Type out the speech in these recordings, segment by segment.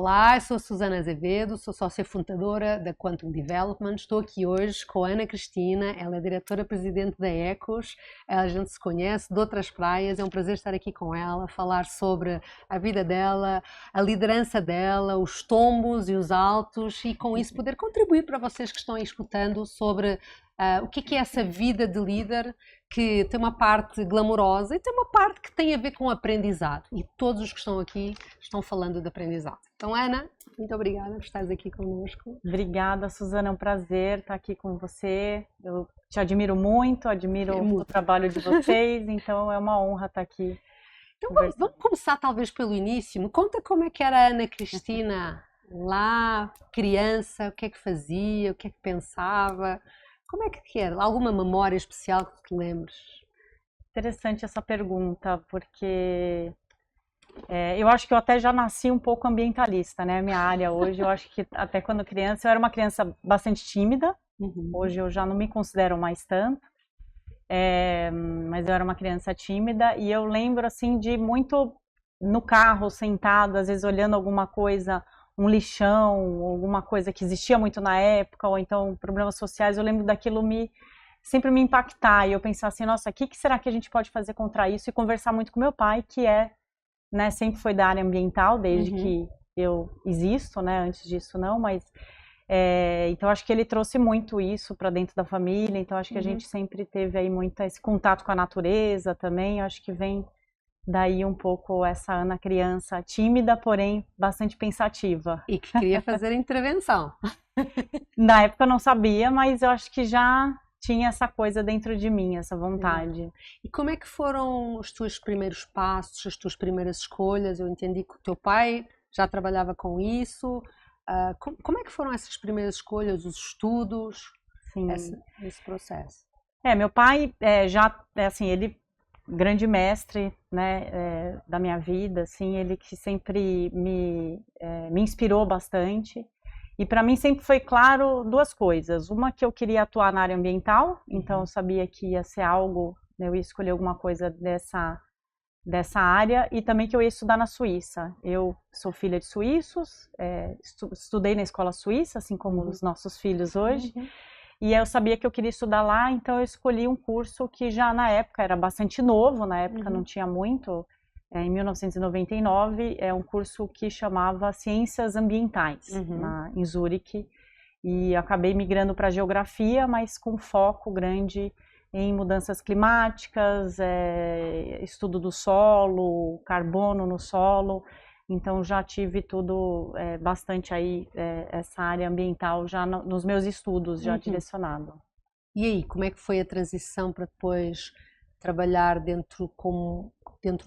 Olá, eu sou a Susana Azevedo, sou sócia fundadora da Quantum Development. Estou aqui hoje com a Ana Cristina, ela é diretora-presidente da Ecos. A gente se conhece de outras praias, é um prazer estar aqui com ela, falar sobre a vida dela, a liderança dela, os tombos e os altos e com isso poder contribuir para vocês que estão aí escutando sobre o que é essa vida de líder que tem uma parte glamourosa e tem uma parte que tem a ver com aprendizado. E todos os que estão aqui estão falando de aprendizado. Então, Ana, muito obrigada por estares aqui conosco. Obrigada, Susana, é um prazer estar aqui com você. Eu te admiro muito, admiro o trabalho de vocês, então é uma honra estar aqui. Então vamos começar talvez pelo início. Me conta como é que era a Ana Cristina lá, criança, o que é que fazia, o que é que pensava. Como é que era? Alguma memória especial que te lembres? Interessante essa pergunta, porque eu acho que eu até já nasci um pouco ambientalista, né? Minha área hoje, eu acho que até quando criança, eu era uma criança bastante tímida. Hoje eu já não me considero mais tanto, mas eu era uma criança tímida e eu lembro assim de muito no carro, sentada, às vezes olhando alguma coisa, um lixão, alguma coisa que existia muito na época, ou então problemas sociais, eu lembro daquilo sempre me impactar, e eu pensar assim, nossa, o que será que a gente pode fazer contra isso? E conversar muito com meu pai, que sempre foi da área ambiental, desde que eu existo, né, antes disso não, mas, então acho que ele trouxe muito isso para dentro da família, então acho que a gente sempre teve aí muito esse contato com a natureza também, acho que vem daí um pouco essa Ana criança tímida, porém bastante pensativa. E que queria fazer a intervenção. Na época eu não sabia, mas eu acho que já tinha essa coisa dentro de mim, essa vontade. E como é que foram os teus primeiros passos, as tuas primeiras escolhas? Eu entendi que o teu pai já trabalhava com isso. Como é que foram essas primeiras escolhas, os estudos, esse processo? Meu pai ele grande mestre, né, da minha vida, assim, ele que sempre me inspirou bastante. E para mim sempre foi claro duas coisas. Uma, que eu queria atuar na área ambiental, então eu sabia que ia ser algo, eu ia escolher alguma coisa dessa área, e também que eu ia estudar na Suíça. Eu sou filha de suíços, estudei na escola suíça, assim como os nossos filhos hoje. E eu sabia que eu queria estudar lá, então eu escolhi um curso que já na época era bastante novo, na época não tinha muito, em 1999, é um curso que chamava Ciências Ambientais, em Zurique, e acabei migrando para Geografia, mas com foco grande em mudanças climáticas, estudo do solo, carbono no solo. Então já tive tudo bastante aí, essa área ambiental já nos meus estudos, já direcionado. E aí, como é que foi a transição para depois trabalhar dentro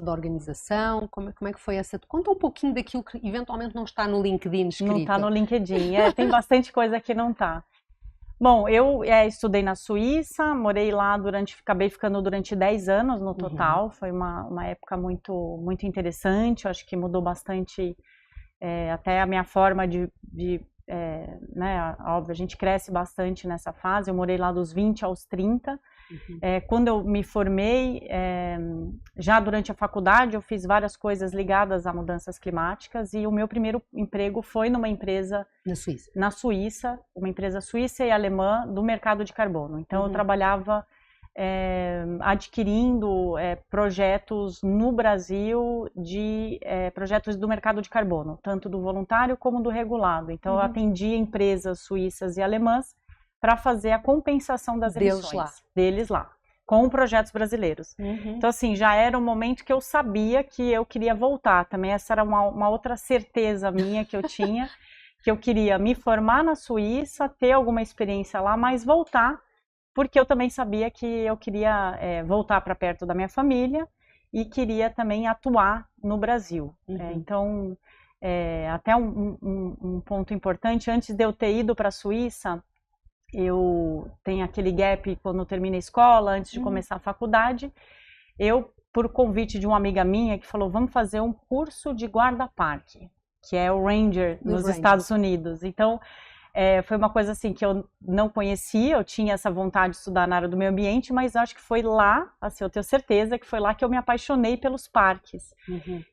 da organização? Como é que foi essa? Conta um pouquinho daquilo que eventualmente não está no LinkedIn escrito. Não está no LinkedIn, tem bastante coisa que não está. Bom, eu estudei na Suíça, morei lá acabei ficando durante 10 anos no total, foi uma época muito, muito interessante, eu acho que mudou bastante até a minha forma né, óbvio, a gente cresce bastante nessa fase, eu morei lá dos 20 aos 30, quando eu me formei, já durante a faculdade eu fiz várias coisas ligadas a mudanças climáticas, e o meu primeiro emprego foi numa empresa na Suíça, uma empresa suíça e alemã do mercado de carbono. Então eu trabalhava adquirindo projetos no Brasil projetos do mercado de carbono, tanto do voluntário como do regulado. Então eu atendia empresas suíças e alemãs para fazer a compensação das emissões deles lá, com projetos brasileiros. Então, assim, já era um momento que eu sabia que eu queria voltar. Também essa era uma outra certeza minha que eu tinha, que eu queria me formar na Suíça, ter alguma experiência lá, mas voltar, porque eu também sabia que eu queria voltar para perto da minha família e queria também atuar no Brasil. Então, até um ponto importante, antes de eu ter ido para a Suíça, eu tenho aquele gap quando eu termino a escola, antes de começar a faculdade, eu, por convite de uma amiga minha que falou, vamos fazer um curso de guarda-parque, que é o Ranger nos Estados Unidos. Então, Foi uma coisa assim que eu não conhecia, eu tinha essa vontade de estudar na área do meio ambiente, mas acho que foi lá, assim, eu tenho certeza que foi lá que eu me apaixonei pelos parques.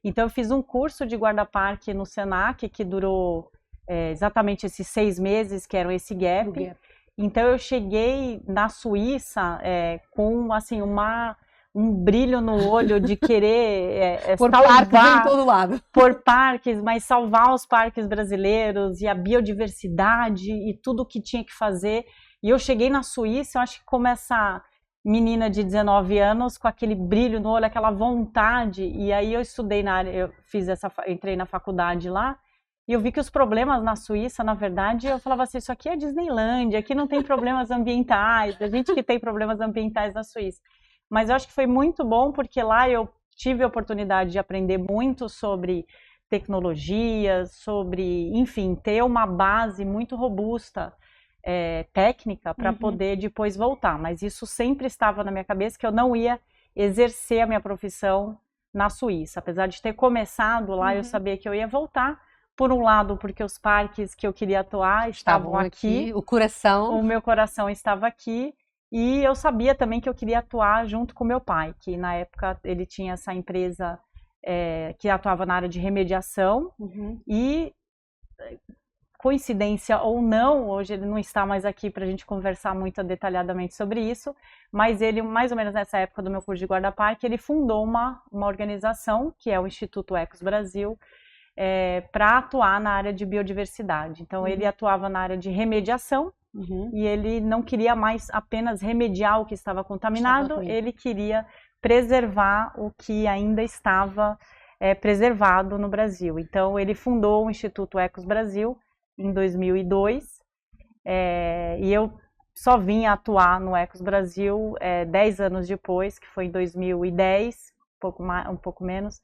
Então eu fiz um curso de guarda-parque no Senac, que durou exatamente esses 6 meses, que eram esse gap. Então eu cheguei na Suíça com assim um brilho no olho de querer por parques em todo lado. Por parques, mas salvar os parques brasileiros e a biodiversidade e tudo o que tinha que fazer. E eu cheguei na Suíça, eu acho que como essa menina de 19 anos, com aquele brilho no olho, aquela vontade, e aí eu estudei na área, entrei na faculdade lá, e eu vi que os problemas na Suíça, na verdade, eu falava assim, isso aqui é Disneylândia, aqui não tem problemas ambientais, a gente que tem problemas ambientais na Suíça. Mas eu acho que foi muito bom, porque lá eu tive a oportunidade de aprender muito sobre tecnologias, sobre, enfim, ter uma base muito robusta, técnica, para poder depois voltar. Mas isso sempre estava na minha cabeça, que eu não ia exercer a minha profissão na Suíça. Apesar de ter começado lá, eu sabia que eu ia voltar. Por um lado, porque os parques que eu queria atuar estavam aqui. O meu coração estava aqui. E eu sabia também que eu queria atuar junto com meu pai, que na época ele tinha essa empresa que atuava na área de remediação. E, coincidência ou não, hoje ele não está mais aqui para a gente conversar muito detalhadamente sobre isso, mas ele, mais ou menos nessa época do meu curso de guarda-parque, ele fundou uma organização, que é o Instituto Ecos Brasil, para atuar na área de biodiversidade. Então ele atuava na área de remediação, e ele não queria mais apenas remediar o que estava contaminado, ele queria preservar o que ainda estava preservado no Brasil. Então ele fundou o Instituto Ecos Brasil em 2002, e eu só vim atuar no Ecos Brasil 10 anos depois, que foi em 2010, um pouco menos,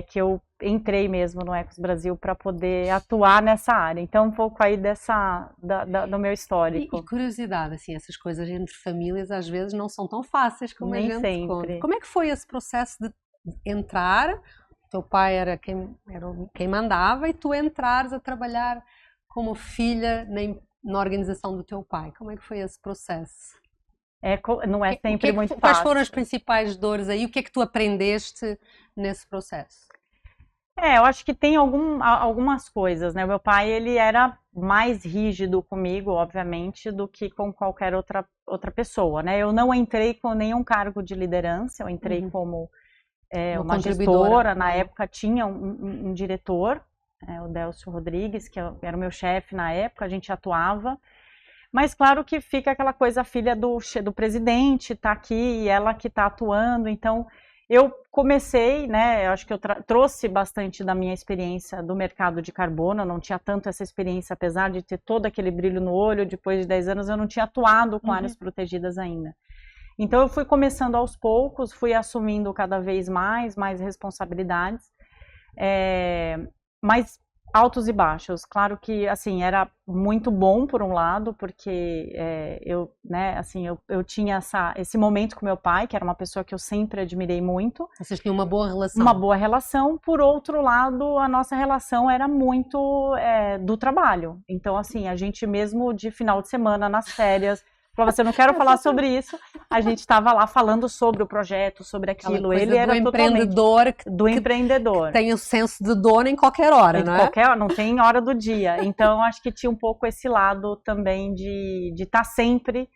que eu entrei mesmo no Ecos Brasil para poder atuar nessa área. Então, um pouco aí do meu histórico. E curiosidade, assim, essas coisas entre famílias às vezes não são tão fáceis como Nem a gente sempre. conta. Como é que foi esse processo de entrar? O teu pai era quem mandava e tu entrares a trabalhar como filha na organização do teu pai. Como é que foi esse processo? Não é sempre muito fácil. Quais foram as principais dores aí? O que é que tu aprendeste nesse processo? Eu acho que tem algumas coisas, né? O meu pai, ele era mais rígido comigo, obviamente, do que com qualquer outra pessoa, né? Eu não entrei com nenhum cargo de liderança, eu entrei como uma gestora. Na época tinha um diretor, o Délcio Rodrigues, que era o meu chefe na época, a gente atuava. Mas claro que fica aquela coisa, a filha do presidente tá aqui e ela que tá atuando, então eu comecei, né, eu acho que eu trouxe bastante da minha experiência do mercado de carbono, eu não tinha tanto essa experiência, apesar de ter todo aquele brilho no olho, depois de 10 anos eu não tinha atuado com áreas protegidas ainda. Então eu fui começando aos poucos, fui assumindo cada vez mais responsabilidades, mas altos e baixos. Claro que, assim, era muito bom por um lado, porque eu tinha esse momento com meu pai, que era uma pessoa que eu sempre admirei muito. Vocês tinham uma boa relação? Uma boa relação. Por outro lado, a nossa relação era muito do trabalho. Então, assim, a gente mesmo de final de semana, nas férias, falava assim, eu não quero falar sobre isso. A gente estava lá falando sobre o projeto, sobre aquilo. Ele era do empreendedor. Que tem o senso de dono em qualquer hora, não é? Não tem hora do dia. Então, acho que tinha um pouco esse lado também de estar sempre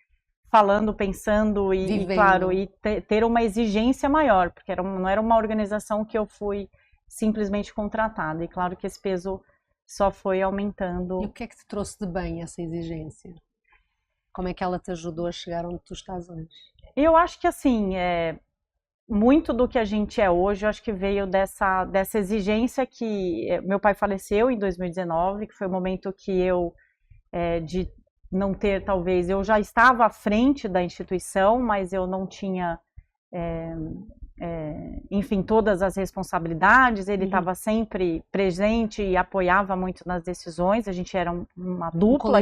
falando, pensando e claro, e ter uma exigência maior, porque não era uma organização que eu fui simplesmente contratada. E claro que esse peso só foi aumentando. E o que é que te trouxe de bem essa exigência? Como é que ela te ajudou a chegar onde tu estás hoje? Eu acho que, assim, muito do que a gente é hoje, eu acho que veio dessa exigência que meu pai faleceu em 2019, que foi o momento que eu, de não ter, talvez, eu já estava à frente da instituição, mas eu não tinha, enfim, todas as responsabilidades. Ele estava sempre presente e apoiava muito nas decisões. A gente era uma dupla,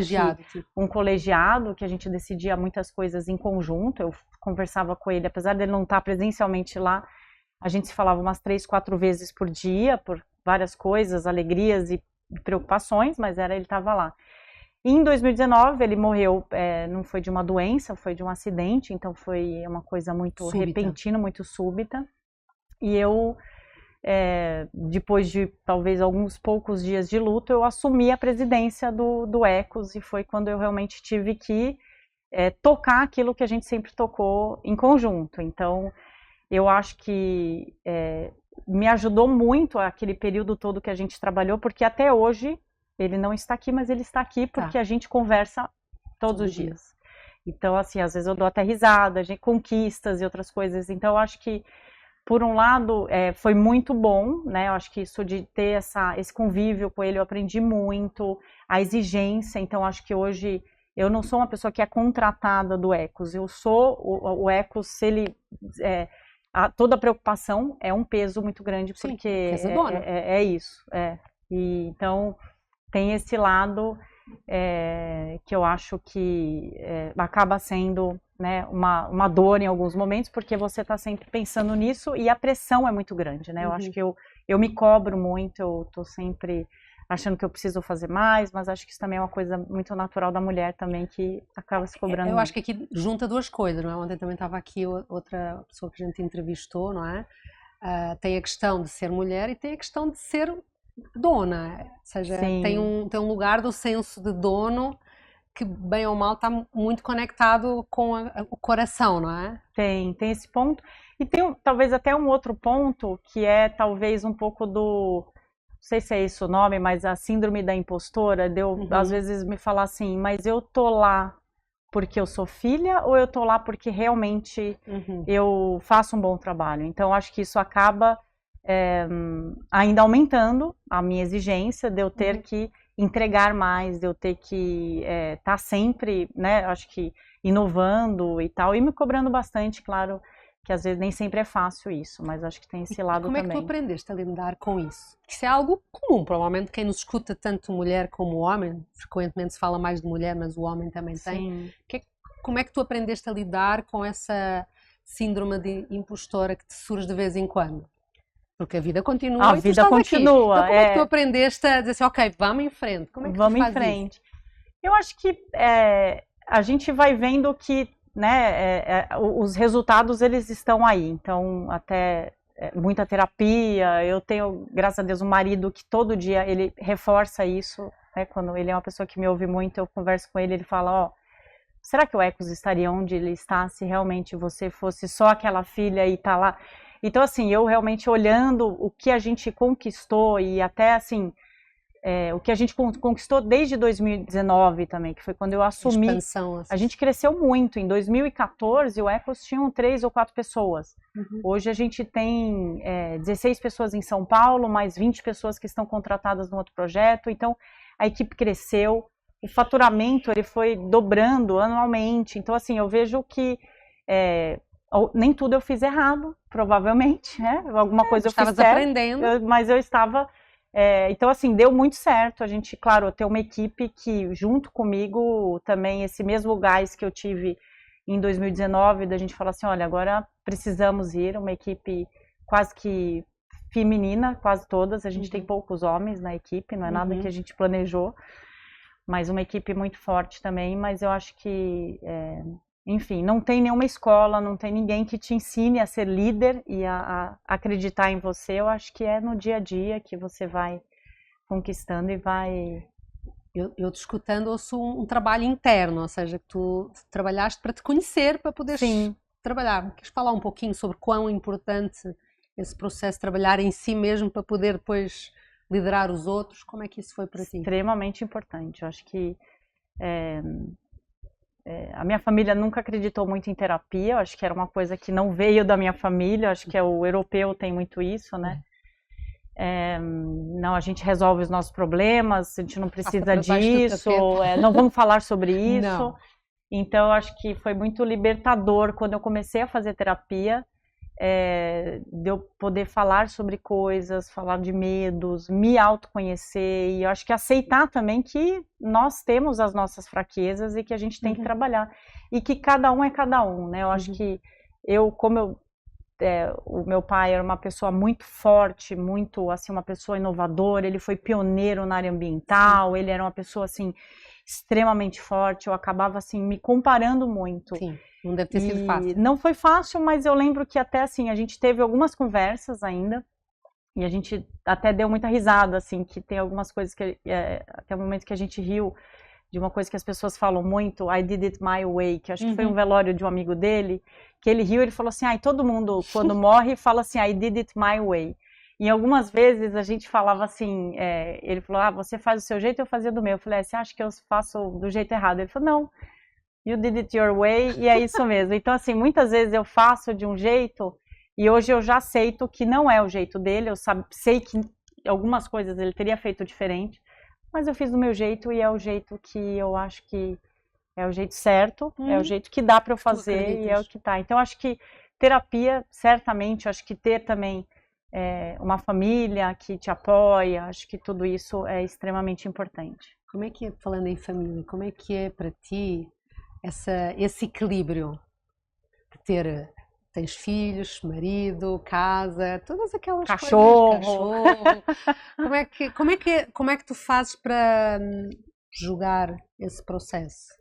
um colegiado, que a gente decidia muitas coisas em conjunto. Eu conversava com ele, apesar dele não estar presencialmente lá, a gente se falava umas 3, 4 vezes por dia, por várias coisas, alegrias e preocupações, mas ele estava lá. Em 2019 ele morreu, não foi de uma doença, foi de um acidente, então foi uma coisa muito repentina, muito súbita. E eu, depois de talvez alguns poucos dias de luto, eu assumi a presidência do Ecos, e foi quando eu realmente tive que tocar aquilo que a gente sempre tocou em conjunto. Então, eu acho que me ajudou muito aquele período todo que a gente trabalhou, porque até hoje ele não está aqui, mas ele está aqui porque a gente conversa todos os dias. Então, assim, às vezes eu dou até risada, conquistas e outras coisas. Então, eu acho que, por um lado, foi muito bom, né? Eu acho que isso de ter esse convívio com ele, eu aprendi muito, a exigência. Então, acho que hoje eu não sou uma pessoa que é contratada do Ecos. Eu sou o Ecos, se ele... toda a preocupação é um peso muito grande, porque é isso. E, então, tem esse lado que eu acho que acaba sendo, né, uma dor em alguns momentos, porque você está sempre pensando nisso e a pressão é muito grande, né? Eu acho que eu me cobro muito, eu estou sempre achando que eu preciso fazer mais, mas acho que isso também é uma coisa muito natural da mulher também, que acaba se cobrando. Eu acho que aqui junta duas coisas, não é? Ontem também estava aqui outra pessoa que a gente entrevistou, não é? Tem a questão de ser mulher e tem a questão de ser dona, ou seja, tem um lugar do senso de dono que, bem ou mal, está muito conectado com o coração, não é? Tem esse ponto. E tem talvez até um outro ponto, que é talvez um pouco do... Não sei se é esse o nome, mas a síndrome da impostora, de eu, às vezes, me falar assim, mas eu tô lá porque eu sou filha ou eu tô lá porque realmente eu faço um bom trabalho? Então, acho que isso acaba ainda aumentando a minha exigência de eu ter que entregar mais, de eu ter que estar sempre, né, acho que inovando e tal, e me cobrando bastante, claro, que às vezes nem sempre é fácil isso, mas acho que tem esse lado também. Como é que tu aprendeste a lidar com isso? Isso é algo comum, provavelmente quem nos escuta, tanto mulher como homem, frequentemente se fala mais de mulher, mas o homem também tem. Como é que tu aprendeste a lidar com essa síndrome de impostora que te surge de vez em quando? Porque a vida continua. A vida continua. Então, como é que tu aprendeste a dizer assim, ok, vamos em frente? Como é que vamos em frente? Eu acho que a gente vai vendo que, né, os resultados eles estão aí. Então, até muita terapia. Eu tenho, graças a Deus, um marido que todo dia ele reforça isso. Né, quando ele é uma pessoa que me ouve muito, eu converso com ele, ele fala, será que o Ecos estaria onde ele está se realmente você fosse só aquela filha e tá lá? Então, assim, eu realmente olhando o que a gente conquistou e até, assim, o que a gente conquistou desde 2019 também, que foi quando eu assumi. Expansão, assim. A gente cresceu muito. Em 2014, o Ecos tinha 3 ou 4 pessoas. Hoje a gente tem 16 pessoas em São Paulo, mais 20 pessoas que estão contratadas no outro projeto. Então, a equipe cresceu. O faturamento ele foi dobrando anualmente. Então, assim, eu vejo que nem tudo eu fiz errado, provavelmente, né? Alguma coisa eu fiz certo, aprendendo. mas eu estava... então, assim, deu muito certo. A gente, claro, tem uma equipe que, junto comigo, também esse mesmo gás que eu tive em 2019, da gente falar assim, olha, agora precisamos ir, uma equipe quase que feminina, quase todas. A gente tem poucos homens na equipe, não é nada que a gente planejou, mas uma equipe muito forte também. Mas eu acho que... enfim, não tem nenhuma escola, não tem ninguém que te ensine a ser líder e a acreditar em você. Eu acho que é no dia a dia que você vai conquistando e vai... Eu te escutando, ouço um trabalho interno, ou seja, que tu trabalhaste para te conhecer, para poderes trabalhar. Queres falar um pouquinho sobre quão importante esse processo de trabalhar em si mesmo para poder depois liderar os outros? Como é que isso foi para ti? Extremamente importante. Eu acho que... a minha família nunca acreditou muito em terapia, eu acho que era uma coisa que não veio da minha família, eu acho que o europeu tem muito isso, né? Não, a gente resolve os nossos problemas, a gente não precisa disso, não vamos falar sobre isso. Não. Então, eu acho que foi muito libertador quando eu comecei a fazer terapia, de eu poder falar sobre coisas, falar de medos, me autoconhecer e eu acho que aceitar também que nós temos as nossas fraquezas e que a gente tem que trabalhar e que cada um é cada um, né? Eu acho que o meu pai era uma pessoa muito forte, muito assim, uma pessoa inovadora, ele foi pioneiro na área ambiental, ele era uma pessoa assim extremamente forte, eu acabava assim me comparando muito. Sim, não deve ter sido fácil. Não foi fácil, mas eu lembro que até assim, a gente teve algumas conversas ainda, e a gente até deu muita risada, assim, que tem algumas coisas que, até o momento que a gente riu, de uma coisa que as pessoas falam muito, I did it my way, que acho que foi um velório de um amigo dele, que ele riu, ele falou assim, todo mundo quando morre fala assim, I did it my way. E algumas vezes a gente falava assim, ele falou, você faz do seu jeito, eu fazia do meu. Eu falei, você acha que eu faço do jeito errado? Ele falou, não, you did it your way, e é isso mesmo. Então assim, muitas vezes eu faço de um jeito, e hoje eu já aceito que não é o jeito dele, eu sei que algumas coisas ele teria feito diferente, mas eu fiz do meu jeito e é o jeito que eu acho que é o jeito certo, é o jeito que dá para eu fazer e é o que tá. Então, acho que terapia, certamente, acho que ter também uma família que te apoia, acho que tudo isso é extremamente importante. Como é que é, falando em família, como é que é para ti esse equilíbrio de tens filhos, marido, casa, todas aquelas cachorro. Coisas, cachorro. Como é que tu fazes para julgar esse processo?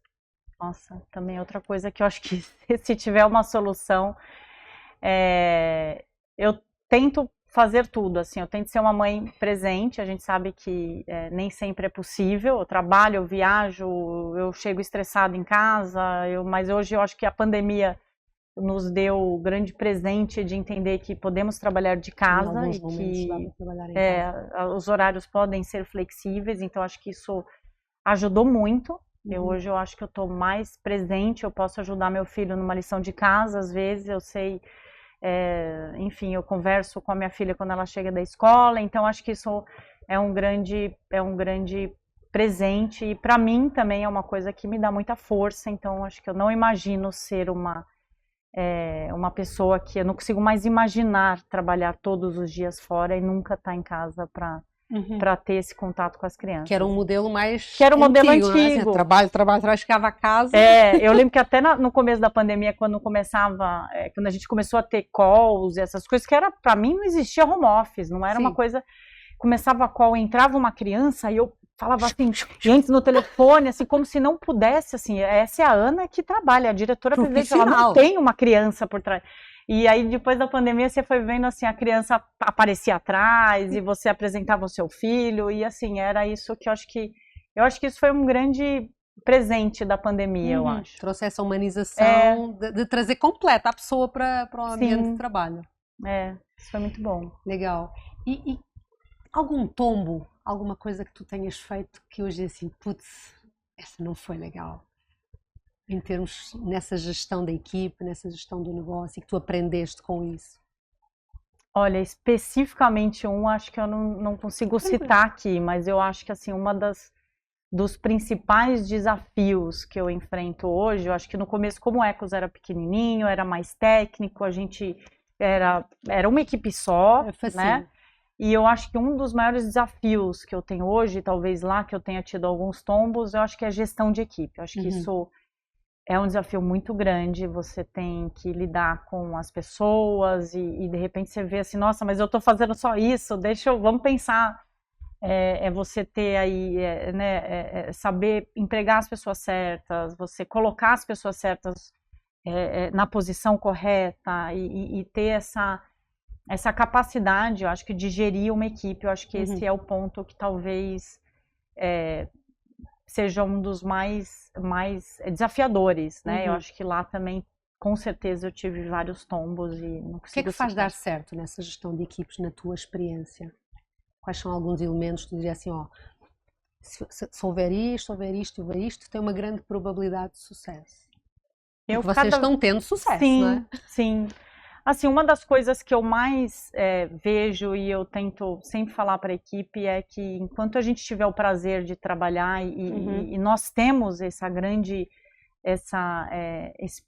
Nossa, também outra coisa que eu acho que se tiver uma solução, eu tento fazer tudo, assim, eu tento ser uma mãe presente, a gente sabe que nem sempre é possível, eu trabalho, eu viajo, eu chego estressada em casa, mas hoje eu acho que a pandemia nos deu o grande presente de entender que podemos trabalhar de casa e que os horários podem ser flexíveis, então acho que isso ajudou muito. Hoje eu acho que eu estou mais presente, eu posso ajudar meu filho numa lição de casa, às vezes eu sei, enfim, eu converso com a minha filha quando ela chega da escola, então acho que isso é um grande presente e para mim também é uma coisa que me dá muita força, então acho que eu não imagino ser uma pessoa que eu não consigo mais imaginar trabalhar todos os dias fora e nunca estar em casa para ter esse contato com as crianças. Que era um modelo mais que era um modelo antigo. Né? Assim, trabalho, chegava a casa. Eu lembro que até no começo da pandemia, quando a gente começou a ter calls e essas coisas, que era, para mim não existia home office, não era uma coisa, começava a call, entrava uma criança e eu falava assim, gente no telefone, assim, como se não pudesse, assim, essa é a Ana que trabalha, a diretora presidente, ela não tem uma criança por trás. E aí, depois da pandemia, você foi vendo, assim, a criança aparecia atrás e você apresentava o seu filho e, assim, era isso que eu acho que isso foi um grande presente da pandemia, eu acho. Trouxe essa humanização de trazer completa a pessoa para o ambiente de trabalho. Isso foi muito bom. Legal. E algum tombo, alguma coisa que tu tenhas feito que hoje é assim, putz, essa não foi legal? Em termos, nessa gestão da equipe, nessa gestão do negócio, e que tu aprendeste com isso? Olha, especificamente acho que eu não consigo citar aqui, mas eu acho que assim, dos principais desafios que eu enfrento hoje, eu acho que no começo, como o Ecos era pequenininho, era mais técnico, a gente era uma equipe só, né? E eu acho que um dos maiores desafios que eu tenho hoje, talvez lá que eu tenha tido alguns tombos, eu acho que é a gestão de equipe. Eu acho que isso é um desafio muito grande, você tem que lidar com as pessoas e de repente você vê assim, nossa, mas eu estou fazendo só isso, vamos pensar, você ter aí, saber empregar as pessoas certas, você colocar as pessoas certas na posição correta e ter essa capacidade, eu acho que de gerir uma equipe, eu acho que esse é o ponto que talvez seja um dos mais desafiadores, né? Eu acho que lá também, com certeza, eu tive vários tombos e não consigo... O que é que faz dar certo nessa gestão de equipes, na tua experiência? Quais são alguns elementos que tu dirias assim, se houver isto, tem uma grande probabilidade de sucesso? Porque vocês estão tendo sucesso, não é? Sim. Assim, uma das coisas que eu mais vejo e eu tento sempre falar para a equipe é que enquanto a gente tiver o prazer de trabalhar e nós temos esse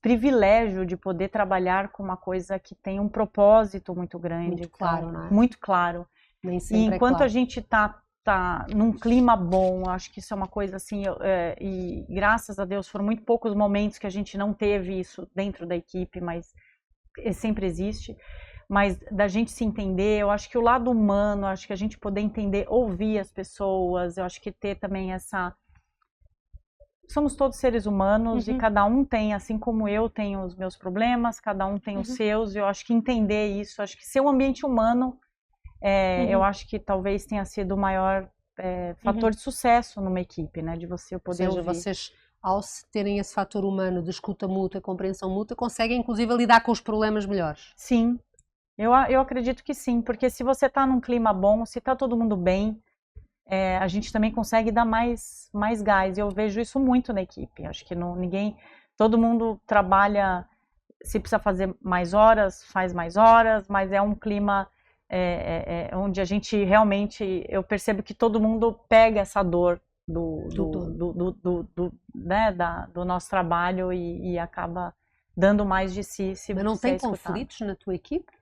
privilégio de poder trabalhar com uma coisa que tem um propósito muito grande. Muito claro, né? Muito claro. Nem sempre e enquanto a gente tá num clima bom, acho que isso é uma coisa assim, e graças a Deus foram muito poucos momentos que a gente não teve isso dentro da equipe, mas sempre existe, mas da gente se entender, eu acho que o lado humano, acho que a gente poder entender, ouvir as pessoas, eu acho que ter também somos todos seres humanos e cada um tem, assim como eu tenho os meus problemas, cada um tem os seus, e eu acho que entender isso, acho que ser um ambiente humano, eu acho que talvez tenha sido o maior fator de sucesso numa equipe, né, de você poder ouvir. Vocês, ao terem esse fator humano de escuta mútua, compreensão mútua, conseguem inclusive lidar com os problemas melhores. Sim, eu acredito que sim, porque se você está num clima bom, se está todo mundo bem, a gente também consegue dar mais gás. Eu vejo isso muito na equipe. Acho que todo mundo trabalha, se precisa fazer mais horas, faz mais horas, mas é um clima onde a gente realmente, eu percebo que todo mundo pega essa dor do nosso trabalho e acaba dando mais de si. Mas não tem conflitos na tua equipe?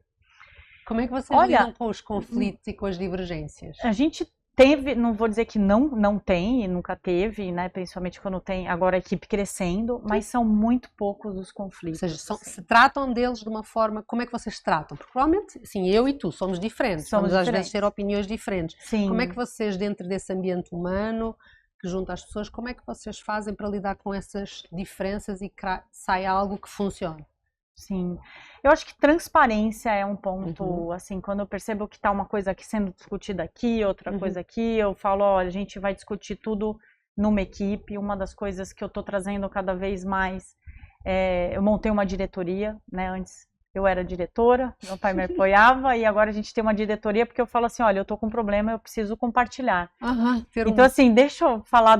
Como é que vocês lidam com os conflitos e com as divergências? A gente teve, não vou dizer que não tem, nunca teve, né? Principalmente quando tem agora a equipe crescendo, mas são muito poucos os conflitos. Ou seja, se tratam deles de uma forma, como é que vocês tratam? Porque provavelmente, assim, eu e tu somos diferentes, vamos às vezes ter opiniões diferentes. Sim. Como é que vocês, dentro desse ambiente humano, que junta as pessoas, como é que vocês fazem para lidar com essas diferenças e que saia algo que funcione? Sim, eu acho que transparência é um ponto, assim, quando eu percebo que está uma coisa aqui sendo discutida aqui, outra coisa aqui, eu falo, olha, a gente vai discutir tudo numa equipe. Uma das coisas que eu estou trazendo cada vez mais, eu montei uma diretoria, né, antes eu era diretora, meu pai me apoiava, e agora a gente tem uma diretoria porque eu falo assim, olha, eu estou com um problema, eu preciso compartilhar. Então, assim, deixa eu falar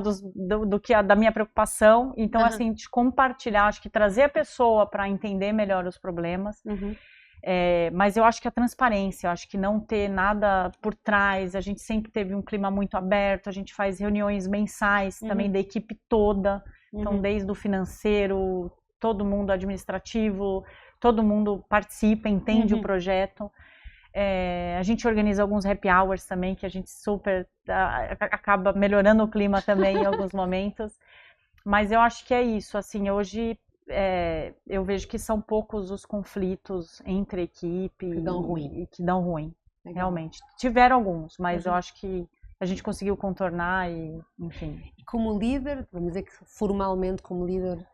da minha preocupação. Então, assim, de compartilhar, acho que trazer a pessoa para entender melhor os problemas. Mas eu acho que a transparência, eu acho que não ter nada por trás, a gente sempre teve um clima muito aberto, a gente faz reuniões mensais também da equipe toda, então desde o financeiro, todo mundo administrativo, todo mundo participa, entende o projeto. A gente organiza alguns happy hours também, que a gente super acaba melhorando o clima também em alguns momentos. Mas eu acho que é isso, assim, hoje eu vejo que são poucos os conflitos entre equipe que dão ruim, realmente. Tiveram alguns, mas eu acho que a gente conseguiu contornar e, enfim. E como líder, vamos dizer que formalmente como líder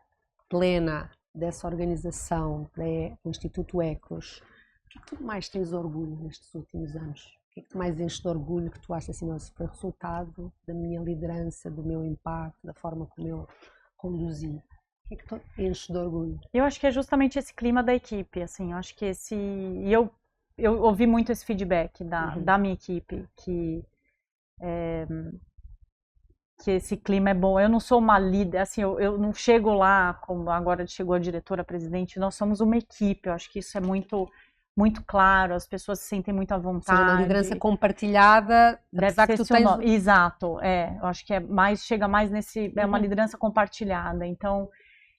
plena dessa organização, do Instituto Ecos, o que é que tu mais tens orgulho nestes últimos anos? O que é que tu mais enches de orgulho, que tu achas assim, nossa, foi resultado da minha liderança, do meu impacto, da forma como eu conduzi? O que é que tu enches de orgulho? Eu acho que é justamente esse clima da equipe, assim, eu acho que eu ouvi muito esse feedback da minha equipe, que esse clima é bom. Eu não sou uma líder, assim, eu não chego lá, como agora chegou a diretora-presidente, nós somos uma equipe, eu acho que isso é muito claro, as pessoas se sentem muito à vontade. Uma liderança compartilhada, apesar que tu tens... Exato, eu acho que chega mais nesse, uma liderança compartilhada, então,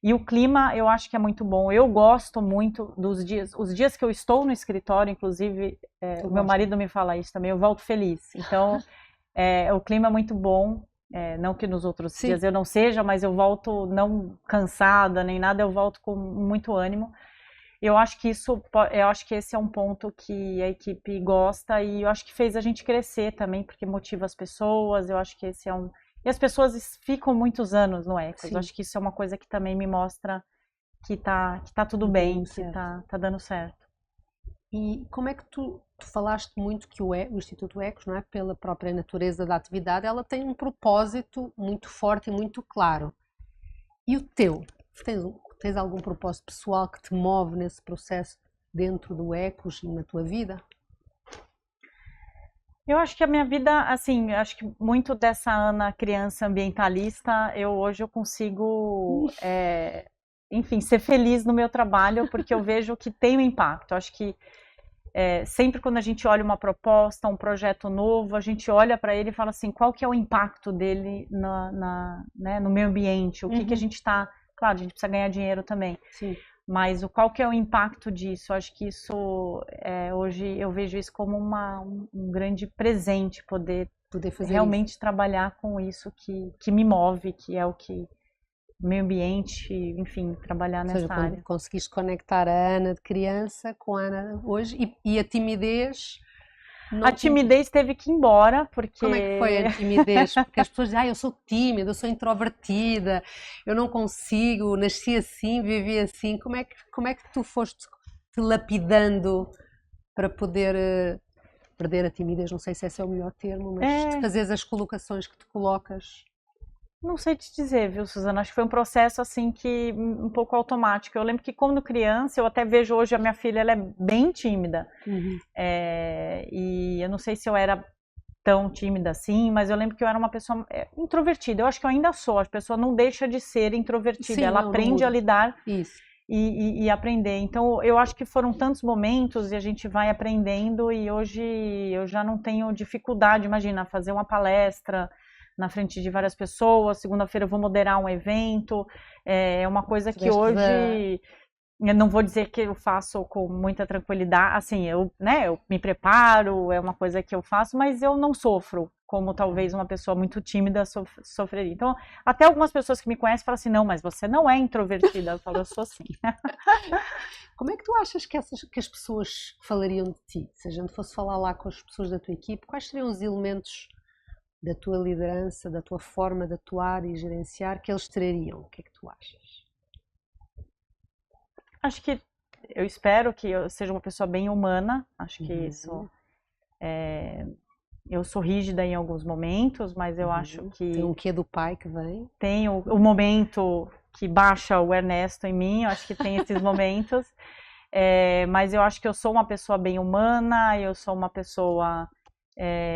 e o clima eu acho que é muito bom. Eu gosto muito dos os dias que eu estou no escritório, inclusive, o meu marido me fala isso também, eu volto feliz, então, o clima é muito bom. Não que nos outros dias eu não seja, mas eu volto não cansada nem nada, eu volto com muito ânimo. Eu acho que esse é um ponto que a equipe gosta e eu acho que fez a gente crescer também, porque motiva as pessoas. Eu acho que esse é e as pessoas ficam muitos anos no Ecos. Eu acho que isso é uma coisa que também me mostra que tá tudo bem, que tá dando certo. E como é que tu falaste muito que o Instituto Ecos, não é, pela própria natureza da atividade, ela tem um propósito muito forte e muito claro. E o teu? Tens algum propósito pessoal que te move nesse processo dentro do Ecos e na tua vida? Eu acho que a minha vida, assim, acho que muito dessa Ana criança ambientalista, hoje eu consigo, enfim, ser feliz no meu trabalho, porque eu vejo que tem um impacto. Eu acho que sempre quando a gente olha uma proposta, um projeto novo, a gente olha para ele e fala assim, qual que é o impacto dele né, no meio ambiente? O que a gente está... Claro, a gente precisa ganhar dinheiro também. Sim. Mas qual que é o impacto disso? Acho que isso, hoje eu vejo isso como um grande presente, poder fazer realmente isso. Trabalhar com isso que me move, que é o que meio ambiente, enfim, trabalhar nessa área. Conseguiste conectar a Ana de criança com a Ana hoje e a timidez Não A timidez teve que ir embora, porque... Como é que foi a timidez? Porque as pessoas dizem, eu sou tímida, eu sou introvertida, eu não consigo, nasci assim, vivi assim. Como é que tu foste te lapidando para poder perder a timidez? Não sei se esse é o melhor termo, mas de fazeres as colocações que te colocas. Não sei te dizer, viu, Suzana? Acho que foi um processo, assim, que um pouco automático. Eu lembro que quando criança, eu até vejo hoje a minha filha, ela é bem tímida. E eu não sei se eu era tão tímida assim, mas eu lembro que eu era uma pessoa introvertida. Eu acho que eu ainda sou. A pessoa não deixa de ser introvertida. Sim, ela não aprende muda. a lidar Isso. e aprender. Então, eu acho que foram tantos momentos e a gente vai aprendendo e hoje eu já não tenho dificuldade, imagina, fazer uma palestra na frente de várias pessoas, segunda-feira eu vou moderar um evento, é uma coisa que hoje, eu não vou dizer que eu faço com muita tranquilidade, assim, eu me preparo, é uma coisa que eu faço, mas eu não sofro, como talvez uma pessoa muito tímida sofreria. Então, até algumas pessoas que me conhecem falam assim, não, mas você não é introvertida. Eu falo, eu sou sim. Como é que tu achas que as pessoas falariam de ti? Se a gente fosse falar lá com as pessoas da tua equipe, quais seriam os elementos da tua liderança, da tua forma de atuar e gerenciar que eles trariam? O que é que tu achas? Acho que eu espero que eu seja uma pessoa bem humana. Acho que isso eu sou rígida em alguns momentos, mas eu acho que tem um quê do pai que vem? Tem o momento que baixa o Ernesto em mim. Eu acho que tem esses momentos. Mas eu acho que eu sou uma pessoa bem humana. Eu sou uma pessoa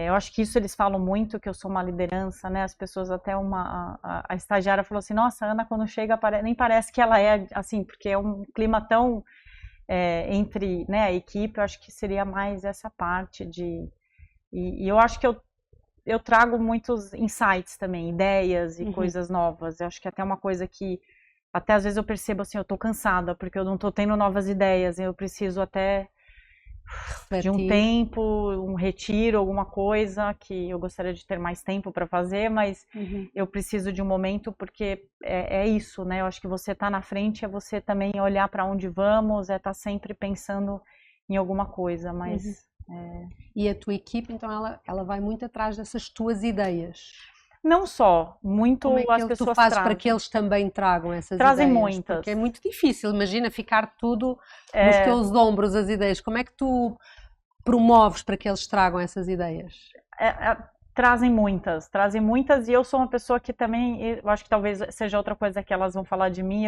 eu acho que isso eles falam muito, que eu sou uma liderança, né? As pessoas, até a estagiária falou assim, nossa, a Ana quando chega nem parece que ela é assim, porque é um clima tão entre, né, a equipe. Eu acho que seria mais essa parte e eu acho que eu trago muitos insights também, ideias e coisas novas. Eu acho que até uma coisa que até às vezes eu percebo assim, eu tô cansada, porque eu não tô tendo novas ideias, eu preciso até de um tempo, um retiro, alguma coisa que eu gostaria de ter mais tempo para fazer, mas eu preciso de um momento, porque é isso, né? Eu acho que você tá na frente, é você também olhar para onde vamos, estar sempre pensando em alguma coisa, mas... E a tua equipe, então, ela vai muito atrás dessas tuas ideias? Não só, muito Como é que as pessoas tu fazes trazem. para que eles também tragam essas Trazem ideias? muitas. Porque é muito difícil, imagina ficar tudo nos teus ombros, as ideias. Como é que tu promoves para que eles tragam essas ideias? Trazem muitas, e eu sou uma pessoa que também, eu acho que talvez seja outra coisa que elas vão falar de mim,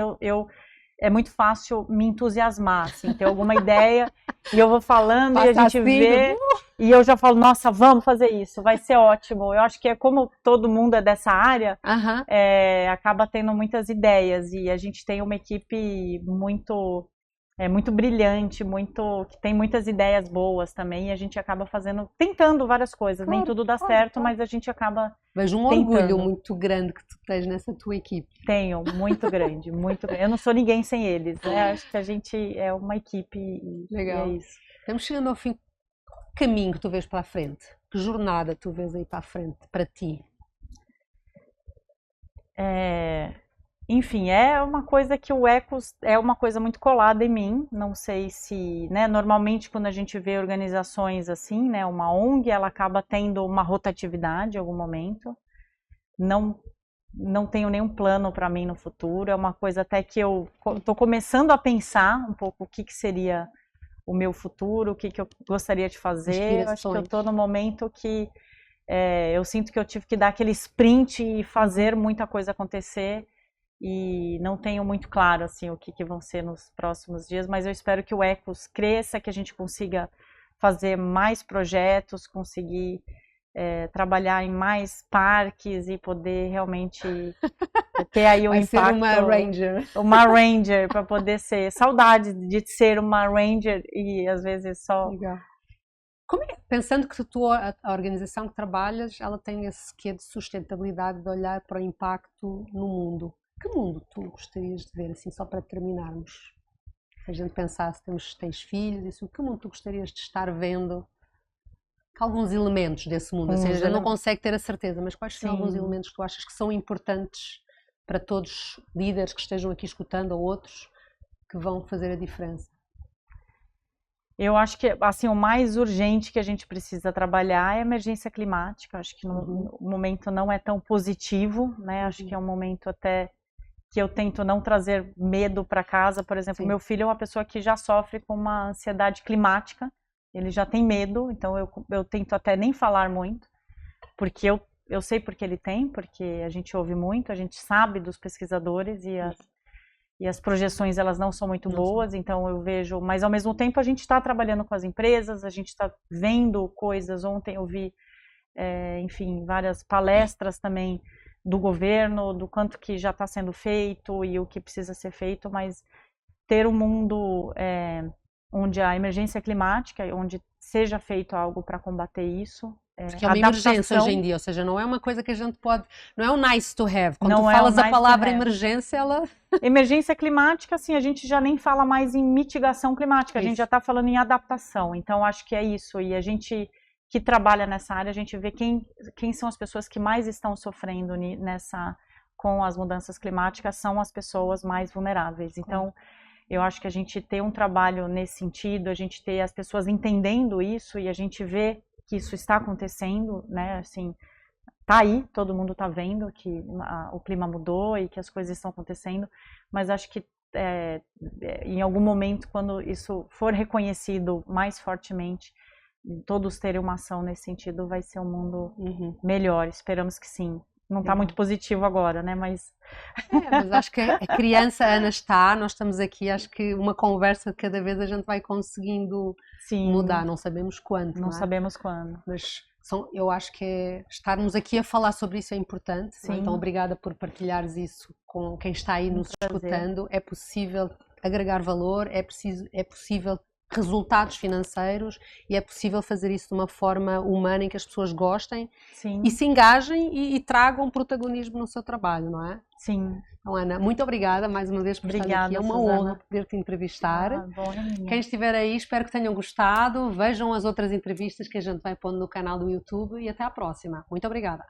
é muito fácil me entusiasmar, assim, ter alguma ideia, e eu vou falando e a gente vê, e eu já falo, nossa, vamos fazer isso, vai ser ótimo. Eu acho que como todo mundo é dessa área, acaba tendo muitas ideias, e a gente tem uma equipe muito brilhante, que tem muitas ideias boas também, e a gente acaba tentando várias coisas. Nem tudo dá certo, mas a gente acaba Vejo um orgulho muito grande que tu tens nessa tua equipe. Tenho, muito grande, muito grande. Eu não sou ninguém sem eles, né? Acho que a gente é uma equipe. Legal. E é isso. Estamos chegando ao fim. Que caminho que tu vês para a frente? Que jornada tu vês aí para a frente, para ti? Enfim, é uma coisa que o Ecos é uma coisa muito colada em mim. Não sei se, né? Normalmente quando a gente vê organizações assim, né? Uma ONG, ela acaba tendo uma rotatividade em algum momento. Não tenho nenhum plano para mim no futuro. É uma coisa até que eu estou começando a pensar um pouco o que seria o meu futuro, o que eu gostaria de fazer. Eu acho que eu estou no momento que eu sinto que eu tive que dar aquele sprint e fazer muita coisa acontecer. E não tenho muito claro assim o que vão ser nos próximos dias, mas eu espero que o Ecos cresça, que a gente consiga fazer mais projetos, conseguir trabalhar em mais parques e poder realmente ter aí o impacto. Uma Ranger para poder ser. Saudade de ser uma Ranger e às vezes só. Legal. Pensando que a organização que trabalhas, ela tem esse quê de sustentabilidade, de olhar para o impacto no mundo. Que mundo tu gostarias de ver, assim, só para terminarmos? Se a gente pensasse, tens filhos, isso, que mundo tu gostarias de estar vendo? Alguns elementos desse mundo, assim, a gente não consegue ter a certeza, mas quais são alguns elementos que tu achas que são importantes para todos os líderes que estejam aqui escutando ou outros que vão fazer a diferença? Eu acho que assim, o mais urgente que a gente precisa trabalhar é a emergência climática. Acho que no momento não é tão positivo, né? Acho que é um momento até que eu tento não trazer medo para casa. Por exemplo, meu filho é uma pessoa que já sofre com uma ansiedade climática, ele já tem medo, então eu tento até nem falar muito, porque eu sei porque ele tem, porque a gente ouve muito, a gente sabe dos pesquisadores e as projeções elas não são muito boas, então eu vejo, mas ao mesmo tempo a gente está trabalhando com as empresas, a gente está vendo coisas. Ontem eu vi, enfim, várias palestras também do governo, do quanto que já está sendo feito e o que precisa ser feito, mas ter um mundo onde a emergência climática, onde seja feito algo para combater isso. Porque é uma emergência hoje em dia, ou seja, não é uma coisa que a gente pode, não é um nice to have. Quando tu falas a palavra emergência, ela... Emergência climática, assim, a gente já nem fala mais em mitigação climática, a gente já está falando em adaptação, então acho que é isso, e a gente que trabalha nessa área, a gente vê quem são as pessoas que mais estão sofrendo com as mudanças climáticas, são as pessoas mais vulneráveis, então eu acho que a gente ter um trabalho nesse sentido, a gente ter as pessoas entendendo isso e a gente vê que isso está acontecendo, né, assim, tá aí, todo mundo tá vendo que o clima mudou e que as coisas estão acontecendo, mas acho que em algum momento, quando isso for reconhecido mais fortemente, todos terem uma ação nesse sentido, vai ser um mundo melhor, esperamos que sim. Não está muito positivo agora, né, mas... mas acho que a criança Ana está, nós estamos aqui, acho que uma conversa de cada vez a gente vai conseguindo mudar, não sabemos quando. Não sabemos quando. Mas eu acho que estarmos aqui a falar sobre isso é importante, então obrigada por partilhares isso com quem está aí nos escutando. É possível agregar valor, é possível resultados financeiros e é possível fazer isso de uma forma humana em que as pessoas gostem e se engajem e tragam protagonismo no seu trabalho, não é? Sim. Então, Ana, muito obrigada mais uma vez por estar aqui. É uma honra poder-te entrevistar. Quem estiver aí, espero que tenham gostado. Vejam as outras entrevistas que a gente vai pondo no canal do YouTube e até à próxima. Muito obrigada.